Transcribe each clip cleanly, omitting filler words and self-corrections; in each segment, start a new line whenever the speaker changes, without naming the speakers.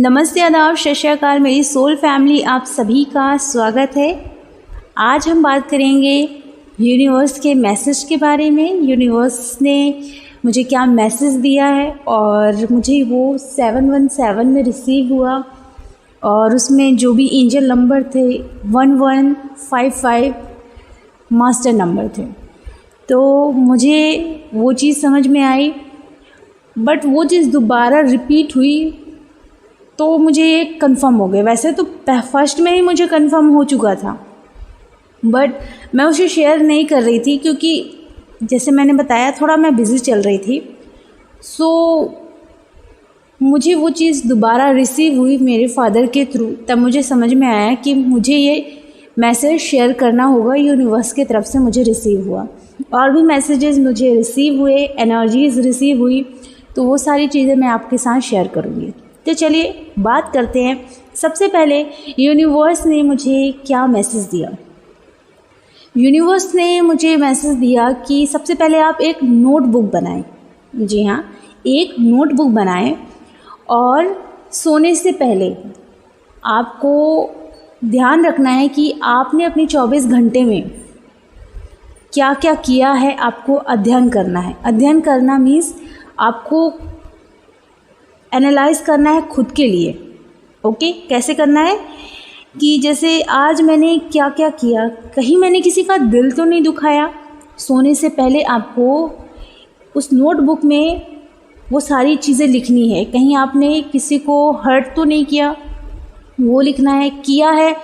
नमस्ते, आदाब, सत श्री अकाल मेरी सोल फैमिली, आप सभी का स्वागत है। आज हम बात करेंगे यूनिवर्स के मैसेज के बारे में। यूनिवर्स ने मुझे क्या मैसेज दिया है और मुझे वो 717 में रिसीव हुआ और उसमें जो भी एंजल नंबर थे 1155 मास्टर नंबर थे। तो मुझे वो चीज़ समझ में आई, बट वो चीज़ दोबारा रिपीट हुई तो मुझे ये कंफर्म हो गया। वैसे तो फर्स्ट में ही मुझे कंफर्म हो चुका था, बट मैं उसे शेयर नहीं कर रही थी क्योंकि जैसे मैंने बताया थोड़ा मैं बिज़ी चल रही थी। सो मुझे वो चीज़ दोबारा रिसीव हुई मेरे फादर के थ्रू, तब मुझे समझ में आया कि मुझे ये मैसेज शेयर करना होगा। यूनिवर्स की तरफ से मुझे रिसीव हुआ, और भी मैसेजेस मुझे रिसीव हुए, एनर्जीज़ रिसीव हुई, तो वो सारी चीज़ें मैं आपके साथ शेयर करूँगी। तो चलिए बात करते हैं। सबसे पहले यूनिवर्स ने मुझे क्या मैसेज दिया। यूनिवर्स ने मुझे मैसेज दिया कि सबसे पहले आप एक नोटबुक बनाएं। जी हाँ, एक नोटबुक बनाएं और सोने से पहले आपको ध्यान रखना है कि आपने अपने 24 घंटे में क्या क्या किया है, आपको अध्ययन करना है। अध्ययन करना मीन्स आपको एनालाइज करना है खुद के लिए। ओके, कैसे करना है कि जैसे आज मैंने क्या क्या किया, कहीं मैंने किसी का दिल तो नहीं दुखाया। सोने से पहले आपको उस नोटबुक में वो सारी चीज़ें लिखनी है। कहीं आपने किसी को हर्ट तो नहीं किया, वो लिखना है। किया है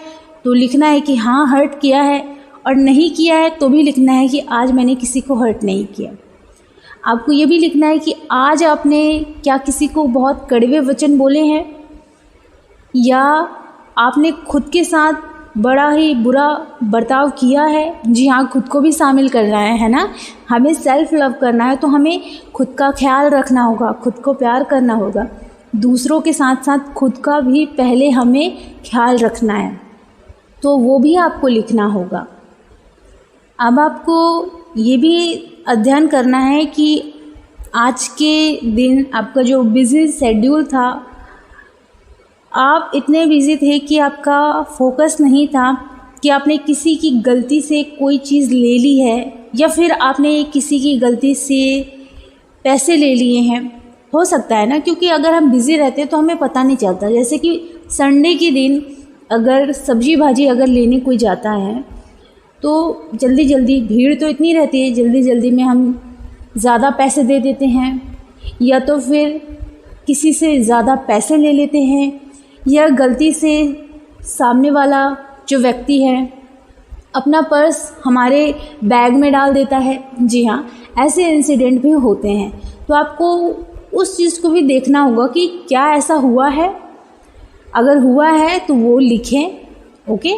तो लिखना है कि हाँ हर्ट किया है, और नहीं किया है तो भी लिखना है कि आज मैंने किसी को हर्ट नहीं किया। आपको ये भी लिखना है कि आज आपने क्या किसी को बहुत कड़वे वचन बोले हैं, या आपने खुद के साथ बड़ा ही बुरा बर्ताव किया है। जी हाँ, खुद को भी शामिल करना है ना। हमें सेल्फ लव करना है तो हमें खुद का ख्याल रखना होगा, खुद को प्यार करना होगा। दूसरों के साथ साथ खुद का भी पहले हमें ख्याल रखना है, तो वो भी आपको लिखना होगा। अब आपको ये भी अध्ययन करना है कि आज के दिन आपका जो बिज़ी शेड्यूल था, आप इतने बिज़ी थे कि आपका फोकस नहीं था कि आपने किसी की गलती से कोई चीज़ ले ली है, या फिर आपने किसी की गलती से पैसे ले लिए हैं। हो सकता है ना, क्योंकि अगर हम बिज़ी रहते तो हमें पता नहीं चलता। जैसे कि संडे के दिन अगर सब्जी भाजी अगर लेने कोई जाता है तो जल्दी जल्दी, भीड़ तो इतनी रहती है, जल्दी जल्दी में हम ज़्यादा पैसे दे देते हैं, या तो फिर किसी से ज़्यादा पैसे ले लेते हैं, या गलती से सामने वाला जो व्यक्ति है अपना पर्स हमारे बैग में डाल देता है। जी हाँ, ऐसे इंसिडेंट भी होते हैं। तो आपको उस चीज़ को भी देखना होगा कि क्या ऐसा हुआ है। अगर हुआ है तो वो लिखें। ओके,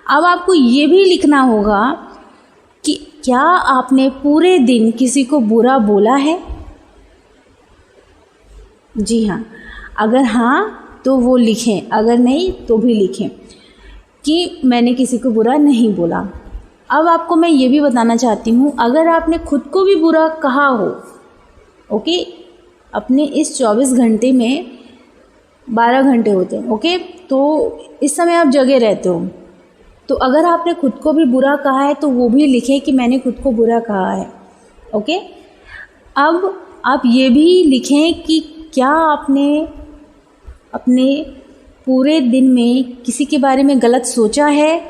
अब आपको ये भी लिखना होगा कि क्या आपने पूरे दिन किसी को बुरा बोला है। जी हाँ, अगर हाँ तो वो लिखें, अगर नहीं तो भी लिखें कि मैंने किसी को बुरा नहीं बोला। अब आपको मैं ये भी बताना चाहती हूँ, अगर आपने खुद को भी बुरा कहा हो, ओके, अपने इस 24 घंटे में 12 घंटे होते हैं, ओके, तो इस समय आप जगे रहते हो, तो अगर आपने खुद को भी बुरा कहा है तो वो भी लिखें कि मैंने खुद को बुरा कहा है। ओके, अब आप ये भी लिखें कि क्या आपने अपने पूरे दिन में किसी के बारे में गलत सोचा है।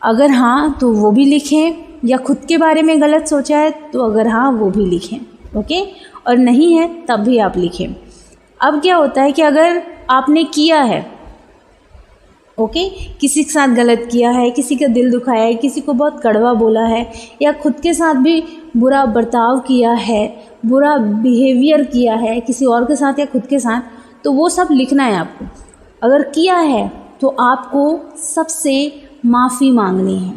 अगर हाँ तो वो भी लिखें, या खुद के बारे में गलत सोचा है तो अगर हाँ वो भी लिखें। ओके, और नहीं है तब भी आप लिखें। अब क्या होता है कि अगर आपने किया है, ओके, किसी के साथ गलत किया है, किसी का दिल दुखाया है, किसी को बहुत कड़वा बोला है, या खुद के साथ भी बुरा बर्ताव किया है, बुरा बिहेवियर किया है किसी और के साथ या खुद के साथ, तो वो सब लिखना है आपको। अगर किया है तो आपको सबसे माफ़ी मांगनी है,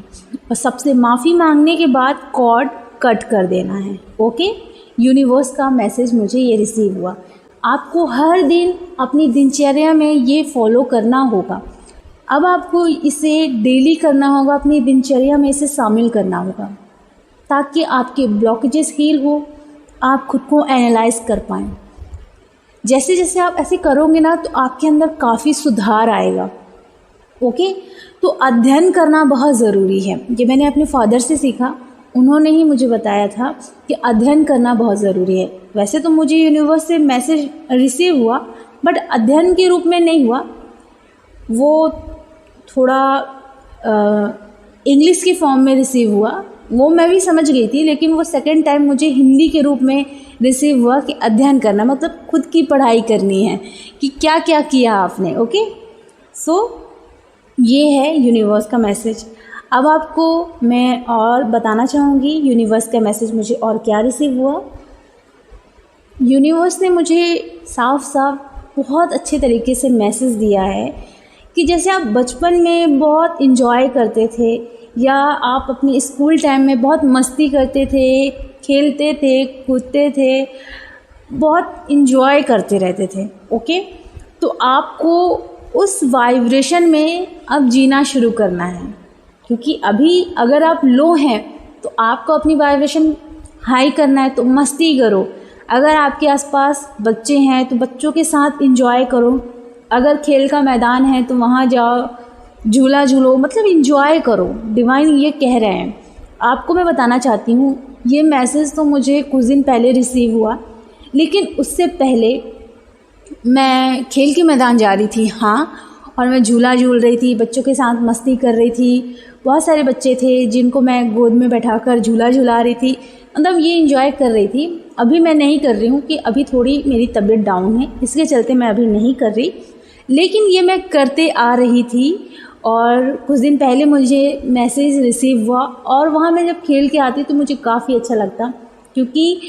और सबसे माफ़ी मांगने के बाद कॉर्ड कट कर देना है। ओके, यूनिवर्स का मैसेज मुझे ये रिसीव हुआ। आपको हर दिन अपनी दिनचर्या में ये फॉलो करना होगा। अब आपको इसे डेली करना होगा, अपनी दिनचर्या में इसे शामिल करना होगा, ताकि आपके ब्लॉकेजेस हील हो, आप खुद को एनालाइज कर पाएँ। जैसे जैसे आप ऐसे करोगे ना तो आपके अंदर काफ़ी सुधार आएगा। ओके, तो अध्ययन करना बहुत ज़रूरी है। ये मैंने अपने फादर से सीखा, उन्होंने ही मुझे बताया था कि अध्ययन करना बहुत ज़रूरी है। वैसे तो मुझे यूनिवर्स से मैसेज रिसीव हुआ, बट अध्ययन के रूप में नहीं हुआ, वो थोड़ा इंग्लिश की फॉर्म में रिसीव हुआ। वो मैं भी समझ गई थी, लेकिन वो सेकंड टाइम मुझे हिंदी के रूप में रिसीव हुआ कि अध्ययन करना मतलब खुद की पढ़ाई करनी है कि क्या क्या किया आपने। ओके, सो ये है यूनिवर्स का मैसेज। अब आपको मैं और बताना चाहूँगी यूनिवर्स का मैसेज मुझे और क्या रिसीव हुआ। यूनिवर्स ने मुझे साफ साफ बहुत अच्छे तरीके से मैसेज दिया है कि जैसे आप बचपन में बहुत इन्जॉय करते थे या आप अपनी स्कूल टाइम में बहुत मस्ती करते थे, खेलते थे, कूदते थे, बहुत इन्जॉय करते रहते थे। ओके, तो आपको उस वाइब्रेशन में अब जीना शुरू करना है, क्योंकि अभी अगर आप लो हैं तो आपको अपनी वाइब्रेशन हाई करना है, तो मस्ती करो। अगर आपके आसपास बच्चे हैं तो बच्चों के साथ एंजॉय करो। अगर खेल का मैदान है तो वहाँ जाओ, झूला झूलो, मतलब एंजॉय करो। डिवाइन ये कह रहे हैं। आपको मैं बताना चाहती हूँ, ये मैसेज तो मुझे कुछ दिन पहले रिसीव हुआ, लेकिन उससे पहले मैं खेल के मैदान जा रही थी, हाँ, और मैं झूला झूल रही थी, बच्चों के साथ मस्ती कर रही थी। बहुत सारे बच्चे थे जिनको मैं गोद में बैठाकर झूला झूला रही थी, मतलब ये एंजॉय कर रही थी। अभी मैं नहीं कर रही हूँ कि अभी थोड़ी मेरी तबीयत डाउन है, इसके चलते मैं अभी नहीं कर रही, लेकिन ये मैं करते आ रही थी। और कुछ दिन पहले मुझे मैसेज रिसीव हुआ, और वहाँ मैं जब खेल के आती तो मुझे काफ़ी अच्छा लगता, क्योंकि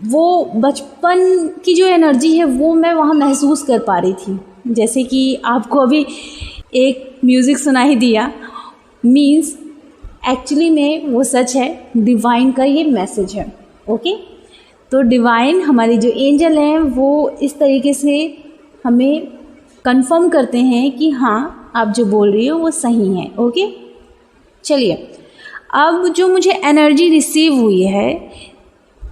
वो बचपन की जो एनर्जी है वो मैं वहाँ महसूस कर पा रही थी। जैसे कि आपको अभी एक म्यूज़िक सुना ही दिया, मीन्स एक्चुअली में वो सच है, डिवाइन का ये मैसेज है। ओके, तो डिवाइन हमारे जो एंजल हैं वो इस तरीके से हमें कंफर्म करते हैं कि हाँ आप जो बोल रही हो वो सही है। ओके, चलिए अब जो मुझे एनर्जी रिसीव हुई है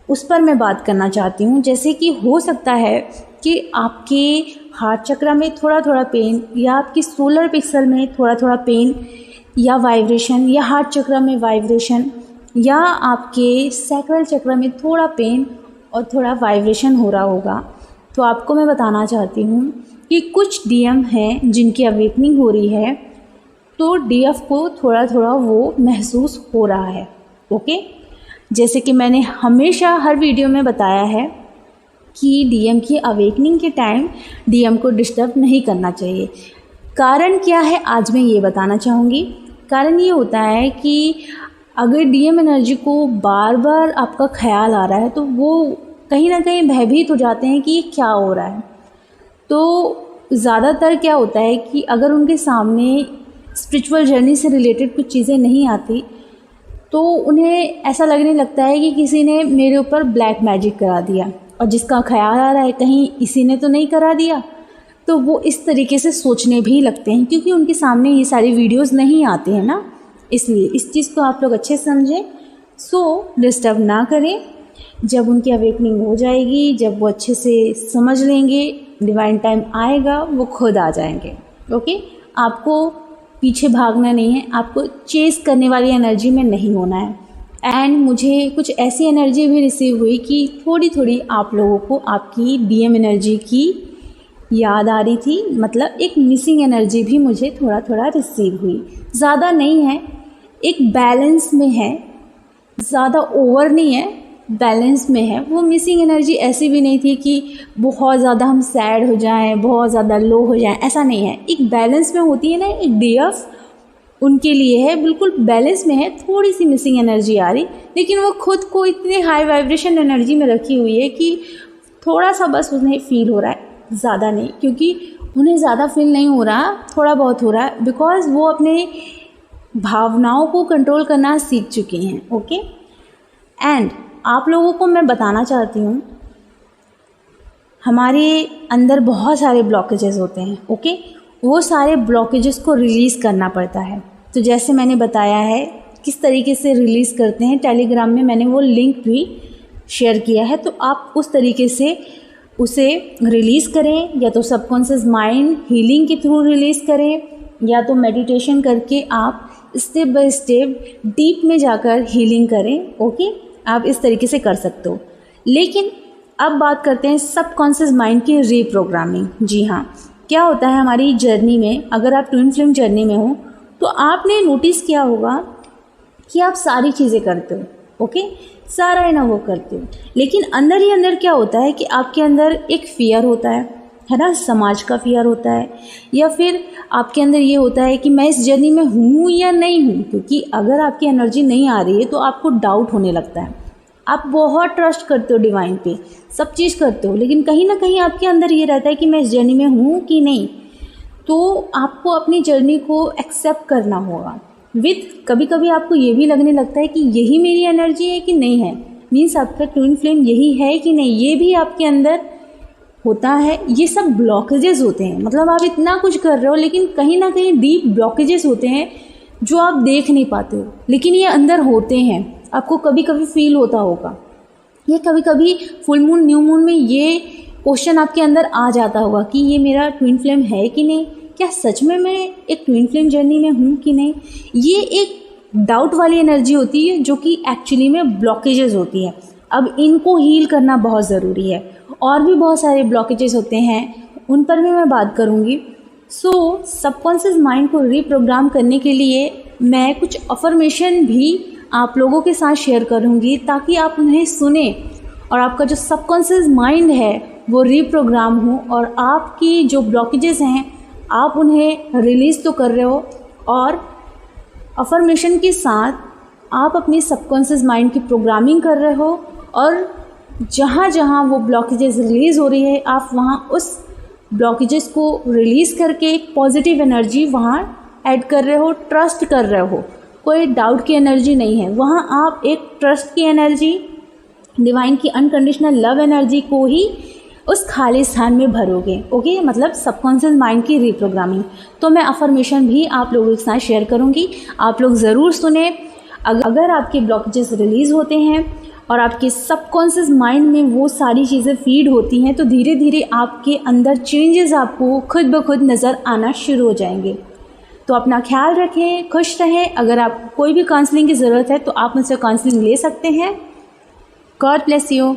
उस पर मैं बात करना चाहती हूँ। जैसे कि हो सकता है कि आपके हार्ट चक्र में थोड़ा थोड़ा पेन, या आपकी सोलर पिक्सल में थोड़ा थोड़ा पेन या वाइब्रेशन, या हार्ट चक्र में वाइब्रेशन, या आपके सैक्रल चक्र में थोड़ा पेन और थोड़ा वाइब्रेशन हो रहा होगा। तो आपको मैं बताना चाहती हूँ कि कुछ डीएम हैं जिनकी अवेकनिंग हो रही है, तो डीएफ को थोड़ा थोड़ा वो महसूस हो रहा है। ओके, जैसे कि मैंने हमेशा हर वीडियो में बताया है कि डीएम की अवेकनिंग के टाइम डीएम को डिस्टर्ब नहीं करना चाहिए। कारण क्या है आज मैं ये बताना चाहूँगी। कारण ये होता है कि अगर डीएम एनर्जी को बार बार आपका ख्याल आ रहा है तो वो कहीं ना कहीं भयभीत हो जाते हैं कि ये क्या हो रहा है। तो ज़्यादातर क्या होता है कि अगर उनके सामने स्पिरिचुअल जर्नी से रिलेटेड कुछ चीज़ें नहीं आती तो उन्हें ऐसा लगने लगता है कि किसी ने मेरे ऊपर ब्लैक मैजिक करा दिया, और जिसका ख्याल आ रहा है कहीं इसी ने तो नहीं करा दिया, तो वो इस तरीके से सोचने भी लगते हैं, क्योंकि उनके सामने ये सारी वीडियोस नहीं आते हैं ना। इसलिए इस चीज़ को आप लोग अच्छे से समझें। सो डिस्टर्ब ना करें। जब उनकी अवेकनिंग हो जाएगी, जब वो अच्छे से समझ लेंगे, डिवाइन टाइम आएगा, वो खुद आ जाएंगे। ओके, आपको पीछे भागना नहीं है, आपको चेस करने वाली एनर्जी में नहीं होना है। एंड मुझे कुछ ऐसी एनर्जी भी रिसीव हुई कि थोड़ी थोड़ी आप लोगों को आपकी डीएम एनर्जी की याद आ रही थी, मतलब एक मिसिंग एनर्जी भी मुझे थोड़ा थोड़ा रिसीव हुई। ज़्यादा नहीं है, एक बैलेंस में है, ज़्यादा ओवर नहीं है, बैलेंस में है। वो मिसिंग एनर्जी ऐसी भी नहीं थी कि बहुत ज़्यादा हम सैड हो जाएं, बहुत ज़्यादा लो हो जाएं, ऐसा नहीं है। एक बैलेंस में होती है ना, एक डीएफ उनके लिए है, बिल्कुल बैलेंस में है। थोड़ी सी मिसिंग एनर्जी आ रही, लेकिन वो खुद को इतने हाई वाइब्रेशन एनर्जी में रखी हुई है कि थोड़ा सा बस उन्हें फील हो रहा है, ज़्यादा नहीं, क्योंकि उन्हें ज़्यादा फील नहीं हो रहा, थोड़ा बहुत हो रहा है, बिकॉज़ वो अपने भावनाओं को कंट्रोल करना सीख चुकी हैं। ओके, एंड आप लोगों को मैं बताना चाहती हूँ, हमारे अंदर बहुत सारे ब्लॉकेजेस होते हैं। ओके, वो सारे ब्लॉकेजेस को रिलीज़ करना पड़ता है। तो जैसे मैंने बताया है किस तरीके से रिलीज़ करते हैं, टेलीग्राम में मैंने वो लिंक भी शेयर किया है, तो आप उस तरीके से उसे रिलीज़ करें, या तो सबकॉन्शियस माइंड हीलिंग के थ्रू रिलीज़ करें, या तो मेडिटेशन करके आप स्टेप बाय स्टेप डीप में जाकर हीलिंग करें। ओके, आप इस तरीके से कर सकते हो। लेकिन अब बात करते हैं सबकॉन्शियस माइंड की रीप्रोग्रामिंग। जी हाँ, क्या होता है हमारी जर्नी में, अगर आप ट्विन फ्लेम जर्नी में हो तो आपने नोटिस किया होगा कि आप सारी चीज़ें करते हो, ओके, सारा है ना वो करते हो, लेकिन अंदर ही अंदर क्या होता है कि आपके अंदर एक फियर होता है ना, समाज का फियर होता है, या फिर आपके अंदर ये होता है कि मैं इस जर्नी में हूँ या नहीं हूँ। क्योंकि अगर आपकी एनर्जी नहीं आ रही है तो आपको डाउट होने लगता है। आप बहुत ट्रस्ट करते हो डिवाइन पे, सब चीज़ करते हो, लेकिन कहीं ना कहीं आपके अंदर ये रहता है कि मैं इस जर्नी में हूँ कि नहीं। तो आपको अपनी जर्नी को एक्सेप्ट करना होगा कभी कभी आपको ये भी लगने लगता है कि यही मेरी एनर्जी है कि नहीं है, मीन्स आपका ट्विन फ्लेम यही है कि नहीं, ये भी आपके अंदर होता है। ये सब ब्लॉकेजेस होते हैं, मतलब आप इतना कुछ कर रहे हो लेकिन कहीं ना कहीं डीप ब्लॉकेजेस होते हैं जो आप देख नहीं पाते हो, लेकिन ये अंदर होते हैं। आपको कभी कभी फील होता होगा, ये कभी कभी फुल मून न्यू मून में ये क्वेश्चन आपके अंदर आ जाता होगा कि ये मेरा ट्विन फ्लेम है कि नहीं, क्या सच में मैं एक ट्विन फ्लेम जर्नी में हूँ कि नहीं। ये एक डाउट वाली एनर्जी होती है जो कि एक्चुअली में ब्लॉकेजेस होती है। अब इनको हील करना बहुत ज़रूरी है। और भी बहुत सारे ब्लॉकेजेस होते हैं, उन पर भी मैं बात करूँगी। सबकॉन्शियस माइंड को रीप्रोग्राम करने के लिए मैं कुछ अफर्मेशन भी आप लोगों के साथ शेयर करूँगी, ताकि आप उन्हें सुने और आपका जो सबकॉन्शियस माइंड है वो रीप्रोग्राम हो, और आपकी जो ब्लॉकेजेस हैं आप उन्हें रिलीज़ तो कर रहे हो, और अफर्मेशन के साथ आप अपनी सबकॉन्शियस माइंड की प्रोग्रामिंग कर रहे हो, और जहाँ जहाँ वो ब्लॉकेजेस रिलीज़ हो रही है आप वहाँ उस ब्लॉकेजेस को रिलीज़ करके एक पॉजिटिव एनर्जी वहाँ ऐड कर रहे हो, ट्रस्ट कर रहे हो। कोई डाउट की एनर्जी नहीं है वहाँ, आप एक ट्रस्ट की एनर्जी, डिवाइन की अनकंडीशनल लव एनर्जी को ही उस खाली स्थान में भरोगे। ओके, मतलब सबकॉन्शियस माइंड की रीप्रोग्रामिंग। तो मैं अफर्मेशन भी आप लोगों के साथ शेयर करूँगी, आप लोग ज़रूर सुने। अगर आपके ब्लॉकेजेस रिलीज़ होते हैं और आपके सबकॉन्शियस माइंड में वो सारी चीज़ें फीड होती हैं, तो धीरे धीरे आपके अंदर चेंजेस आपको खुद ब खुद नज़र आना शुरू हो जाएंगे। तो अपना ख्याल रखें, खुश रहें। अगर आपको कोई भी काउंसलिंग की ज़रूरत है तो आप मुझसे काउंसलिंग ले सकते हैं। God bless you.